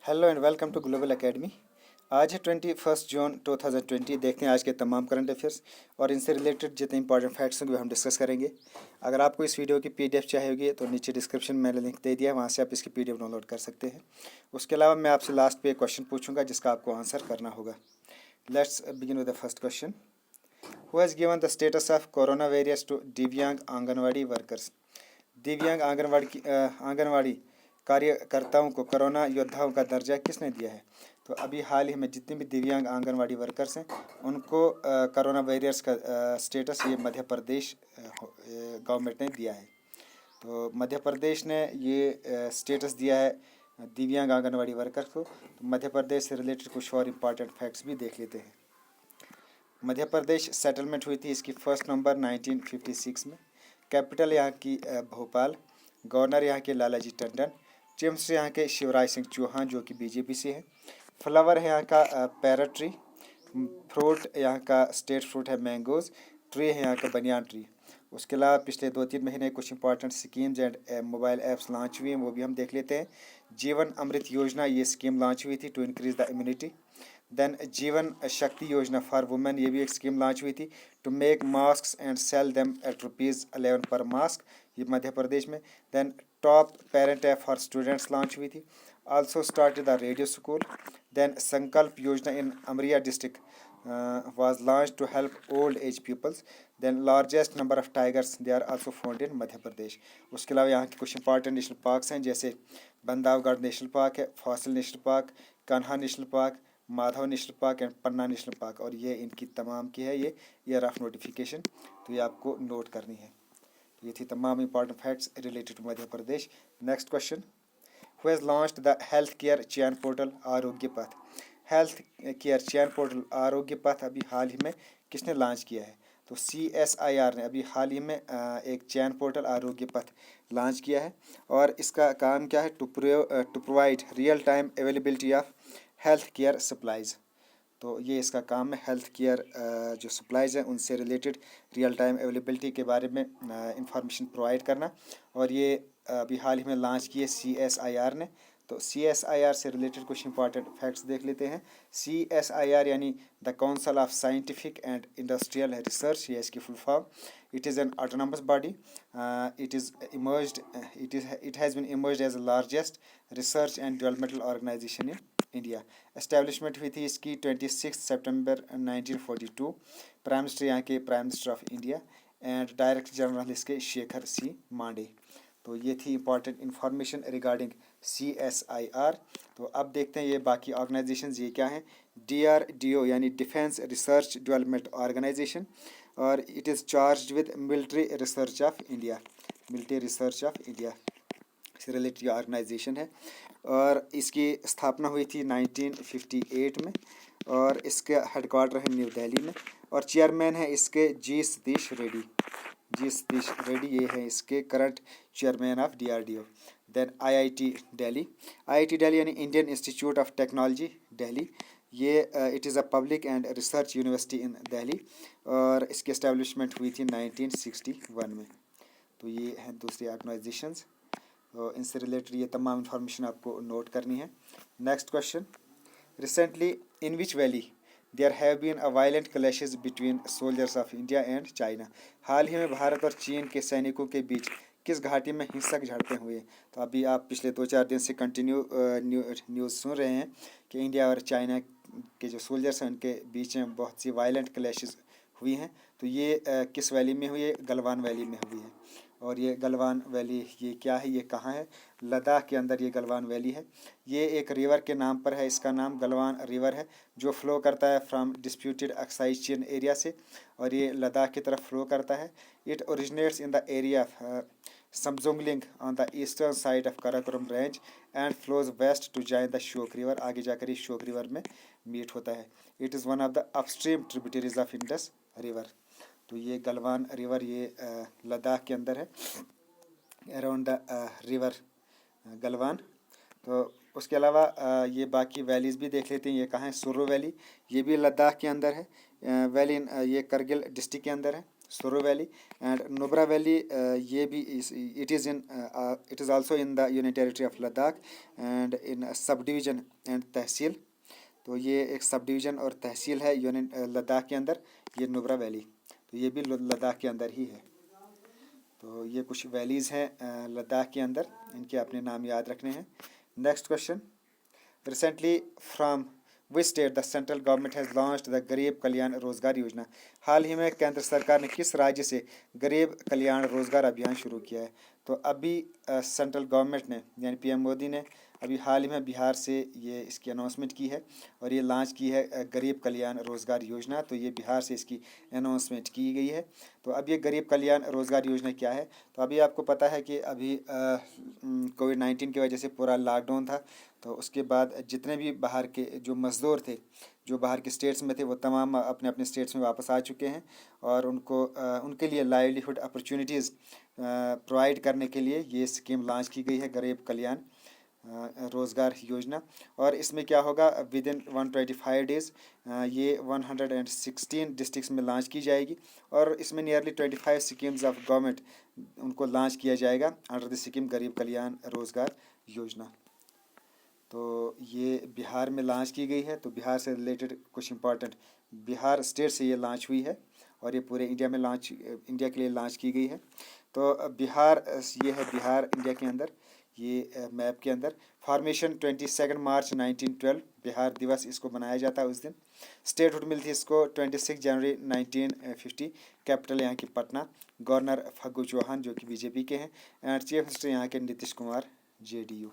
Hello and welcome to global academy. आज है 21 जून 2020। देखते हैं आज के तमाम करंट अफेयर्स और इनसे रिलेटेड जितने इंपॉर्टेंट फैक्ट्स होंगे हम डिस्कस करेंगे। अगर आपको इस वीडियो की पीडीएफ चाहिए होगी तो नीचे डिस्क्रिप्शन में मैंने लिंक दे दिया है, वहाँ से आप इसकी पीडीएफ डाउनलोड कर सकते हैं। उसके अलावा मैं आपसे लास्ट पे एक क्वेश्चन पूछूंगा जिसका आपको आंसर करना होगा। Let's begin with the first question. Who has given the status of corona warriors to Divyang Anganwadi workers? दिव्यांग आंगनवाड़ी कार्यकर्ताओं को कोरोना योद्धाओं का दर्जा किसने दिया है? तो अभी हाल ही में जितने भी दिव्यांग आंगनवाड़ी वर्कर्स हैं उनको कोरोना वॉरियर्स का स्टेटस ये मध्य प्रदेश गवर्नमेंट ने दिया है। तो मध्य प्रदेश ने ये स्टेटस दिया है दिव्यांग आंगनवाड़ी वर्कर्स को। तो मध्य प्रदेश से रिलेटेड कुछ और इम्पॉर्टेंट फैक्ट्स भी देख लेते हैं। मध्य प्रदेश सेटलमेंट हुई थी इसकी 1 नवंबर 1956 में। कैपिटल यहाँ की भोपाल। गवर्नर यहाँ के लालाजी टंडन। चीफ मिनिस्टर यहाँ के शिवराज सिंह चौहान जो कि बीजेपी से है। फ्लावर है यहाँ का पैरट ट्री। फ्रूट यहाँ का स्टेट फ्रूट है मैंगोज। ट्री है यहाँ का बनियान ट्री। उसके अलावा पिछले 2-3 महीने कुछ important schemes and mobile apps launch हुई हैं, वो भी हम देख लेते हैं। जीवन अमृत योजना ये स्कीम लॉन्च हुई थी to increase the immunity. Then Jeevan Shakti योजना फॉर वुमेन ये भी एक स्कीम लॉन्च हुई थी to make mask and sell them at ₹11 पर मास्क, ये मध्य प्रदेश में। Then top parent app for students launch हुई थी। Also started the radio school. Then Sankalp Yojana in Umaria district was launched to help old age pupils. Then largest number of tigers they are also found in Madhya Pradesh. उसके अलावा यहाँ के कुछ important national parks हैं जैसे बंदावगढ़ national park है, fossil national park, Kanha national park, Madhav national park and Panna national park. और ये इनकी तमाम की है ये ईयर ऑफ नोटिफिकेशन, तो ये आपको नोट करनी है। तो ये थी तमाम important facts related to Madhya Pradesh. Next question. Who has launched the health care chain portal Aarogya Path? Health care chain portal Aarogya पथ अभी हाल ही में किसने लॉन्च किया है? तो CSIR ने अभी हाल ही में एक चयन पोर्टल आरोग्य पथ लॉन्च किया है। और इसका काम क्या है? To provide real time availability of health care supplies. तो ये इसका काम है, हेल्थ केयर जो सप्लाईज़ हैं उनसे रिलेटेड रियल टाइम अवेलेबिलिटी के बारे में इंफॉर्मेशन प्रोवाइड करना। और ये अभी हाल ही में लॉन्च की है CSIR ने। तो CSIR से रिलेटेड कुछ इंपॉर्टेंट फैक्ट्स देख लेते हैं। CSIR यानी the council of scientific and industrial research, ये इसकी full form. It is an autonomous body. It has been emerged as the largest research and developmental organisation in India. Establishment हुई थी इसकी 26 सितंबर 1942। Prime minister यहाँ के prime minister of India and director general इसके शेखर सी मांडे। तो ये थी इंपॉर्टेंट इन्फॉर्मेशन रिगार्डिंग CSIR। तो अब देखते हैं ये बाकी ऑर्गेनाइजेशंस ये क्या हैं। DRDO यानी डिफेंस रिसर्च डेवलपमेंट ऑर्गेनाइजेशन, और it is charge with military research of India. Military research of India से रिलेटेड ऑर्गेनाइजेशन है और इसकी स्थापना हुई थी 1958 में। और इसका हेडक्वार्टर है न्यू दिल्ली में। और चेयरमैन है इसके जी सतीश रेड्डी। जी सतीश रेड्डी ये है इसके current chairman of DRDO। Then IIT Delhi. IIT Delhi यानी Indian institute of technology Delhi. ये it is a public and research university in Delhi और इसकी एस्टेब्लिशमेंट हुई थी 1961 में। तो ये हैं दूसरी ऑर्गेनाइजेशंस। तो इनसे रिलेटेड ये तमाम इंफॉर्मेशन आपको नोट करनी है। Next question. Recently in which valley there have been a violent clashes between soldiers of India and China? हाल ही में भारत और चीन के सैनिकों के बीच किस घाटी में हिंसक झड़पें हुए? तो अभी आप पिछले 2-4 दिन से कंटिन्यू न्यूज़ सुन रहे हैं कि इंडिया और चाइना के जो सोल्जर्स हैं उनके बीच में बहुत सी वायलेंट क्लैशेस हुई हैं। तो ये किस वैली में हुई है? गलवान वैली में हुई है। और ये गलवान वैली ये क्या है, ये कहाँ है? लद्दाख के अंदर ये गलवान वैली है। ये एक रिवर के नाम पर है, इसका नाम गलवान रिवर है जो फ्लो करता है from disputed Aksai Chin area से और ये लद्दाख की तरफ फ्लो करता है। It originates in the area of Samzungling on the eastern side of Karakoram range and flows west to join the Shyok river. आगे जाकर ये शोक रिवर में मीट होता है। It is one of the upstream tributaries of Indus river. तो ये गलवान रिवर ये लद्दाख के अंदर है, अराउंड द रिवर गलवान। तो उसके अलावा ये बाकी वैलीज़ भी देख लेते हैं। ये कहाँ है? सुर्रो वैली, ये भी लद्दाख के अंदर है। वैली ये करगिल डिस्ट्रिक्ट के अंदर है। सोरो वैली एंड नुब्रा वैली, ये भी it is also in the union territory of Ladakh and in sub division and तहसील। तो ये एक सब डिवीज़न और तहसील है यूनियन लद्दाख के अंदर, ये नुब्रा वैली, तो ये भी लद्दाख के अंदर ही है। तो ये कुछ वैलीज़ हैं लद्दाख के अंदर, इनके अपने नाम याद रखने हैं। Next question, recently from which state the central government has launched the गरीब कल्याण रोजगार योजना। हाल ही में केंद्र सरकार ने किस राज्य से गरीब कल्याण रोजगार अभियान शुरू किया है। तो अभी सेंट्रल गवर्नमेंट ने यानी पीएम मोदी ने अभी हाल ही में बिहार से ये इसकी अनाउंसमेंट की है और ये लॉन्च की है गरीब कल्याण रोजगार योजना। तो ये बिहार से इसकी अनाउंसमेंट की गई है। तो अब ये गरीब कल्याण रोजगार योजना क्या है, तो अभी आपको पता है कि अभी कोविड-19 की वजह से पूरा लॉकडाउन था। तो उसके बाद जितने भी बाहर के जो मज़दूर थे, जो बाहर के स्टेट्स में थे, वो तमाम अपने अपने स्टेट्स में वापस आ चुके हैं और उनके लिए लाइवलीहुड अपॉर्चुनिटीज़ प्रोवाइड करने के लिए ये स्कीम लॉन्च की गई है गरीब कल्याण रोज़गार योजना। और इसमें क्या होगा, विद इन 125 डेज़ ये 116 डिस्ट्रिक्ट्स में लॉन्च की जाएगी और इसमें नियरली 25 स्कीम्स ऑफ गवर्नमेंट उनको लॉन्च किया जाएगा अंडर द स्कीम गरीब कल्याण रोज़गार योजना। तो ये बिहार में लॉन्च की गई है। तो बिहार से रिलेटेड कुछ इंपॉर्टेंट, बिहार स्टेट से ये लॉन्च हुई है और ये पूरे इंडिया में इंडिया के लिए लॉन्च की गई है। तो बिहार, ये है बिहार इंडिया के अंदर, ये मैप के अंदर। फॉर्मेशन 22 मार्च 1912 बिहार दिवस इसको मनाया जाता है उस दिन। स्टेटहुड मिली थी इसको 26 जनवरी 1950। कैपिटल यहाँ की पटना। गवर्नर फग्गू चौहान जो कि बीजेपी के हैं एंड चीफ मिनिस्टर यहाँ के नीतीश कुमार जेडीयू।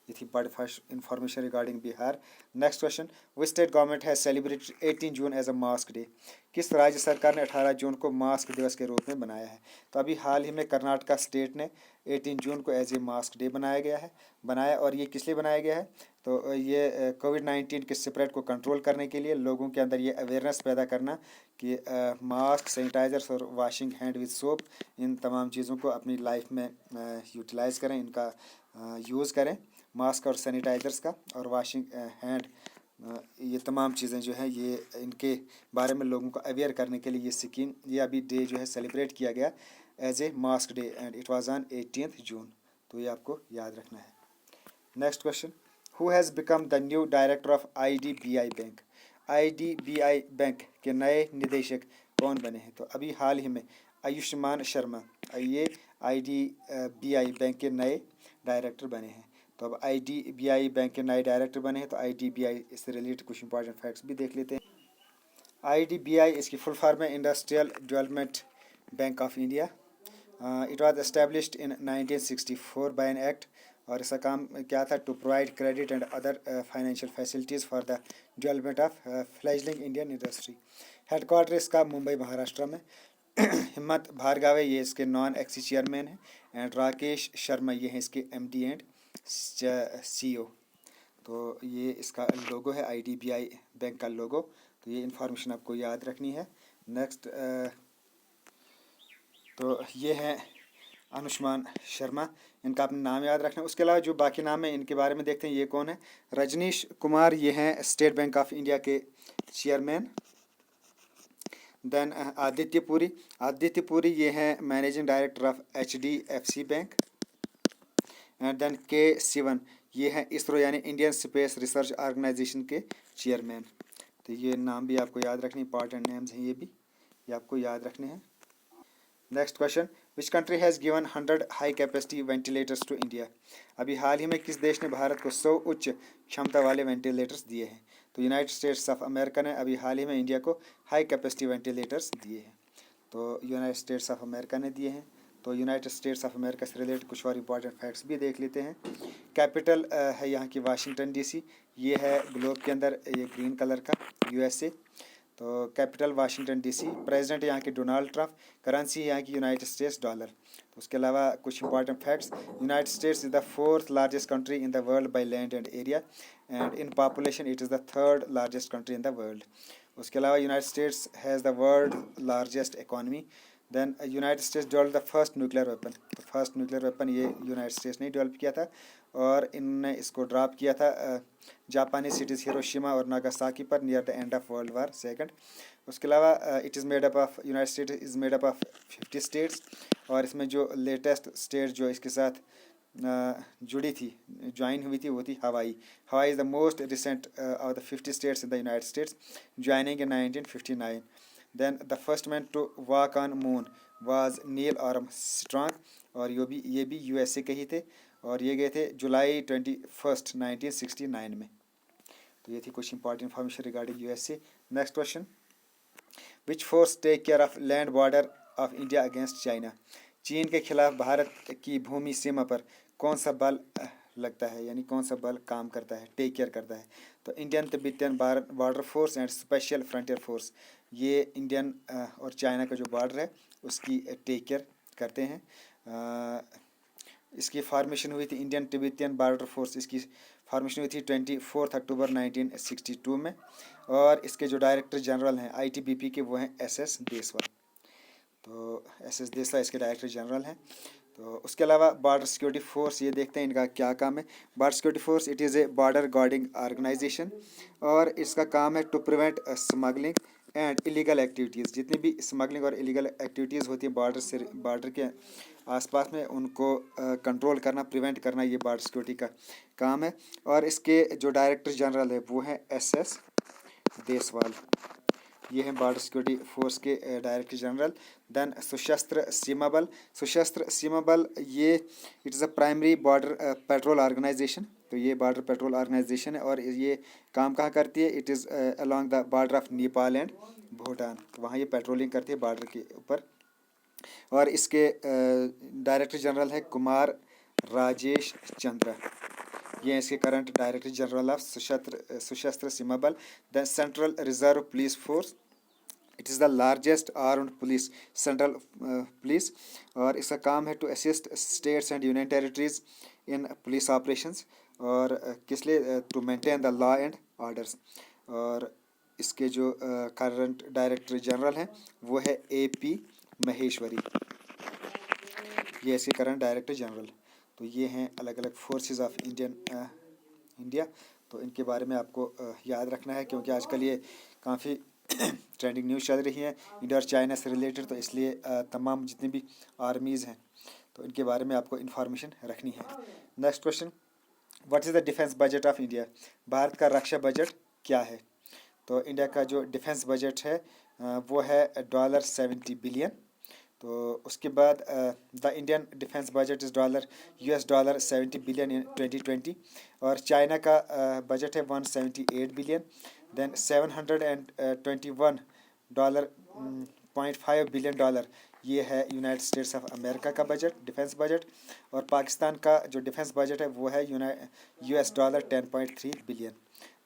ये थी बड़ी first information regarding Bihar. Next question, which state government has celebrated 18 June as a mask day. किस राज्य सरकार ने 18 जून को मास्क दिवस के रूप में बनाया है। तो अभी हाल ही में कर्नाटका स्टेट ने 18 जून को एज ए मास्क डे बनाया और ये किस लिए बनाया गया है, तो ये कोविड-19 के स्प्रेड को कंट्रोल करने के लिए लोगों के अंदर ये अवेयरनेस पैदा करना कि मास्क, सैनिटाइजर्स और वॉशिंग हैंड विद सोप, इन तमाम चीज़ों को अपनी लाइफ में यूटिलाइज़ करें, इनका यूज़ करें, मास्क और सैनिटाइजर्स का और वॉशिंग हैंड, ये तमाम चीज़ें जो हैं ये इनके बारे में लोगों को अवेयर करने के लिए ये स्कीम, ये अभी डे जो है सेलिब्रेट किया गया as a mask day and it was on 18 June. तो ये आपको याद रखना है। Next question, who has become the new director of IDBI bank. IDBI bank के नए निदेशक कौन बने हैं। तो अभी हाल ही में आयुष्मान शर्मा ये IDBI बैंक के नए डायरेक्टर बने हैं। तो अब IDBI बैंक के नए डायरेक्टर बने हैं, तो IDBI इससे रिलेटेड कुछ इंपॉर्टेंट फैक्ट्स भी देख लेते हैं। IDBI इसकी फुल फॉर्म है industrial development bank of India. It was established in 1964 by an act. और इसका काम क्या था, to provide credit and other financial facilities for the development of fledgling Indian industry. Headquarter इसका मुंबई महाराष्ट्र में। हिम्मत भार्गवे ये इसके नॉन एक्सी चेयरमैन हैं एंड राकेश शर्मा ये हैं इसके MD एंड CEO। तो ये इसका लोगो है IDBI बैंक का लोगो। तो ये इन्फॉर्मेशन आपको याद रखनी है। नेक्स्ट तो ये हैं अनुष्मान शर्मा, इनका अपना नाम याद रखना है। उसके अलावा जो बाकी नाम है इनके बारे में देखते हैं, ये कौन है। रजनीश कुमार ये हैं स्टेट बैंक ऑफ इंडिया के चेयरमैन। देन आदित्य पुरी ये हैं managing director of HDFC bank. And then K Sivan ये हैं इसरो यानी इंडियन स्पेस रिसर्च ऑर्गेनाइजेशन के चेयरमैन। तो ये नाम भी आपको याद रखने, इंपॉर्टेंट नेम्स हैं ये आपको याद रखने हैं। Next question, which country has given 100 high capacity ventilators to India. अभी हाल ही में किस देश ने भारत को 100 उच्च क्षमता वाले वेंटिलेटर्स दिए हैं। तो यूनाइटेड स्टेट्स ऑफ अमेरिका ने अभी हाल ही में इंडिया को हाई कैपेसिटी वेंटिलेटर्स दिए हैं। तो यूनाइटेड स्टेट्स ऑफ अमेरिका ने दिए हैं। तो यूनाइटेड स्टेट्स ऑफ अमेरिका से रिलेटेड कुछ और इंपॉर्टेंट फैक्ट्स भी देख लेते हैं। कैपिटल है यहाँ की वाशिंगटन DC। ये है ग्लोब के अंदर ये ग्रीन कलर का USA। तो कैपिटल वाशिंगटन DC। प्रेसिडेंट यहाँ के डोनाल्ड ट्रम्प। करेंसी यहाँ की यूनाइटेड स्टेट्स डॉलर। तो उसके अलावा कुछ important facts, United States is the 4th largest country in the world by land and area and in population it is the 3rd largest country in the world. उसके अलावा United States has the world largest economy. Then United States develop the first nuclear weapon. तो first nuclear weapon ये United States ने develop किया था और इन्होंने इसको ड्रॉप किया था जापानी सिटीज़ हिरोशिमा और नागासाकी पर near the end of world war second. उसके अलावा it is made up of United States is made up of 50 states, और इसमें जो लेटेस्ट स्टेट जो इसके साथ जुड़ी थी, ज्वाइन हुई थी, वो थी Hawaii. Hawaii is the most recent of the 50 states in the United States, joining in 1959। Then the first man to walk on moon was Neil Armstrong, और ये भी यूएसए के ही थे, और ये गए थे जुलाई 21, 1969 में। तो ये थी कुछ important information regarding USA. Next question, which force take care of land border of India against China? चीन के खिलाफ भारत की भूमि सीमा पर कौन सा बल लगता है, यानी कौन सा बल काम करता है, टेक केयर करता है? तो Indian Tibetan border force and special frontier force, ये इंडियन और चाइना का जो बॉर्डर है उसकी टेक केयर करते हैं। इसकी फॉर्मेशन हुई थी इंडियन तिब्बतियन बॉर्डर फोर्स, इसकी फॉर्मेशन हुई थी 24 अक्टूबर 1962 में, और इसके जो डायरेक्टर जनरल हैं आईटीबीपी के वो हैं एसएस देसवा। तो एसएस देसवा इसके डायरेक्टर जनरल हैं। तो उसके अलावा बॉर्डर सिक्योरिटी फोर्स, ये देखते हैं इनका क्या काम है। Border security force it is a border guarding organisation, और इसका काम है to prevent smuggling and illegal activities. जितनी भी स्मगलिंग और इलीगल एक्टिविटीज़ होती है बॉर्डर के आसपास में, उनको कंट्रोल करना, प्रिवेंट करना, ये बॉर्डर सिक्योरिटी का काम है। और इसके जो डायरेक्टर जनरल है वो हैं एसएस देसवाल, ये हैं बॉर्डर सिक्योरिटी फोर्स के director general. Then Sashastra Seema Bal ये it is a primary border patrol organisation. तो ये बॉर्डर पेट्रोल ऑर्गेनाइजेशन है, और ये काम कहाँ करती है? It is along the border of Nepal and Bhutan. तो वहाँ ये पेट्रोलिंग करती है बॉर्डर के ऊपर। और इसके डायरेक्टर जनरल है कुमार राजेश चंद्र, ये हैं इसके current director general of Sashastra Seema Bal. The central reserve police force, it is the largest armed police, central police, और इसका काम है to assist states and union territories in police operations, और किस लिए? To maintain the law and orders. और इसके जो करंट डायरेक्टर जनरल हैं वो है एपी महेश्वरी, ये इसके करंट डायरेक्टर जनरल। तो ये हैं अलग अलग फोर्सेस ऑफ इंडिया। तो इनके बारे में आपको याद रखना है, क्योंकि आजकल ये काफ़ी ट्रेंडिंग न्यूज़ चल रही है इंडिया और चाइना से रिलेटेड। तो इसलिए तमाम जितनी भी आर्मीज़ हैं तो इनके बारे में आपको इन्फॉर्मेशन रखनी है। Next question, what is the defence budget of India? Bharat का रक्षा बजट क्या है? तो इंडिया का जो डिफेंस बजट है वो है $70 बिलियन। तो उसके बाद the Indian defence budget is $70 billion in 2020, और चाइना का बजट है 178 बिलियन। देन $721.5 बिलियन ये है यूनाइटेड स्टेट्स ऑफ अमेरिका का बजट, डिफेंस बजट। और पाकिस्तान का जो डिफेंस बजट है वो है $10.3 बिलियन।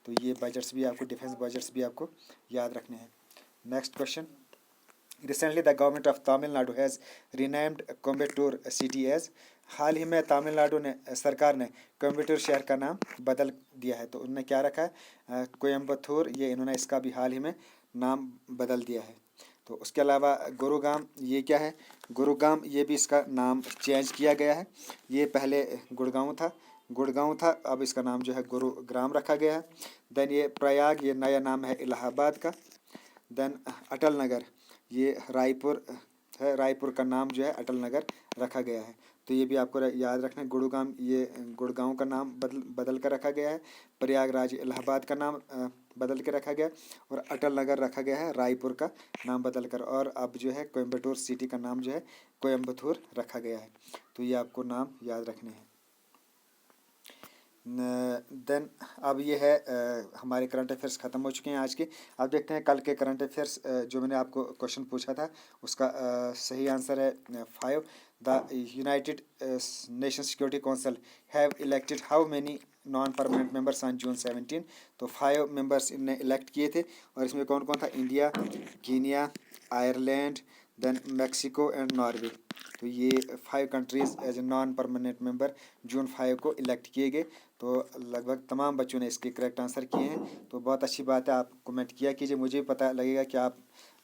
तो ये बजट्स भी आपको, डिफेंस बजट्स भी आपको याद रखने हैं। Next question, recently the government of Tamil Nadu has renamed Coimbatore city as, हाल ही में तमिलनाडु ने सरकार ने कोयम्बटूर शहर का नाम बदल दिया है। तो उन्होंने क्या रखा है? कोयम्बटूर, ये इन्होंने इसका भी हाल ही में नाम बदल दिया है। तो उसके अलावा गुरुग्राम, ये क्या है? गुरुग्राम, ये भी इसका नाम चेंज किया गया है। ये पहले गुड़गांव था, अब इसका नाम जो है गुरुग्राम रखा गया है। देन ये प्रयाग, ये नया नाम है इलाहाबाद का। देन अटल नगर, ये रायपुर है, रायपुर का नाम जो है अटल नगर रखा गया है। तो ये भी आपको याद रखना है। गुड़गांव, ये गुड़गांव का नाम बदल कर रखा गया है। प्रयागराज इलाहाबाद का नाम बदल के रखा गया, और अटल नगर रखा गया है रायपुर का नाम बदल कर, और अब जो है कोयम्बटूर सिटी का नाम जो है कोयम्बटूर रखा गया है। तो ये आपको नाम याद रखने हैं। देन अब ये है हमारे करंट अफेयर्स ख़त्म हो चुके हैं आज के। अब देखते हैं कल के करंट अफेयर्स। जो मैंने आपको क्वेश्चन पूछा था उसका सही आंसर है 5। The United nation security council have elected how many non permanent members on June 17। तो 5 मेंबर्स इनने इलेक्ट किए थे, और इसमें कौन कौन था? India, Kenya, Ireland, then Mexico and Norway. तो ये 5 countries as a non permanent member June 5 को इलेक्ट किए गए। तो लगभग तमाम बच्चों ने इसके करेक्ट आंसर किए हैं। तो बहुत अच्छी बात है, आप कमेंट किया कीजिए, मुझे भी पता लगेगा कि आप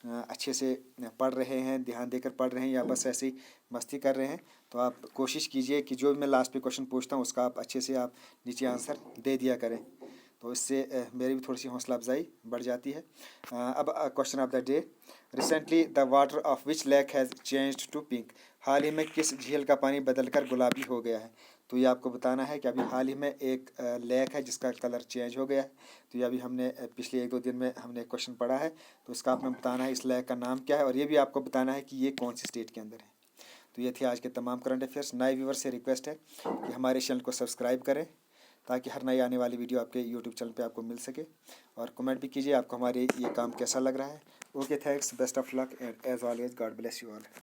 अच्छे से पढ़ रहे हैं, ध्यान देकर पढ़ रहे हैं, या बस ऐसे ही मस्ती कर रहे हैं, तो आप कोशिश कीजिए कि जो भी मैं लास्ट पे क्वेश्चन पूछता हूँ उसका आप अच्छे से आप नीचे आंसर दे दिया करें। तो इससे मेरी भी थोड़ी सी हौसला अफजाई बढ़ जाती है। अब question of the day, recently the water of which lake has changed to pink. हाल ही में किस झील का पानी बदलकर गुलाबी हो गया है। तो ये आपको बताना है कि अभी हाल ही में एक लेक है जिसका कलर चेंज हो गया है। तो ये अभी हमने पिछले 1-2 दिन में हमने क्वेश्चन पढ़ा है, तो इसका आपने बताना है इस लेक का नाम क्या है, और ये भी आपको बताना है कि ये कौन सी स्टेट के अंदर है। तो ये थे आज के तमाम करंट अफेयर्स। नए व्यूवर से रिक्वेस्ट है कि हमारे चैनल को सब्सक्राइब करें ताकि हर नई आने वाली वीडियो आपके यूट्यूब चैनल पे आपको मिल सके, और कमेंट भी कीजिए आपको हमारे ये काम कैसा लग रहा है। Okay, thanks, best of luck, and as always God bless you all.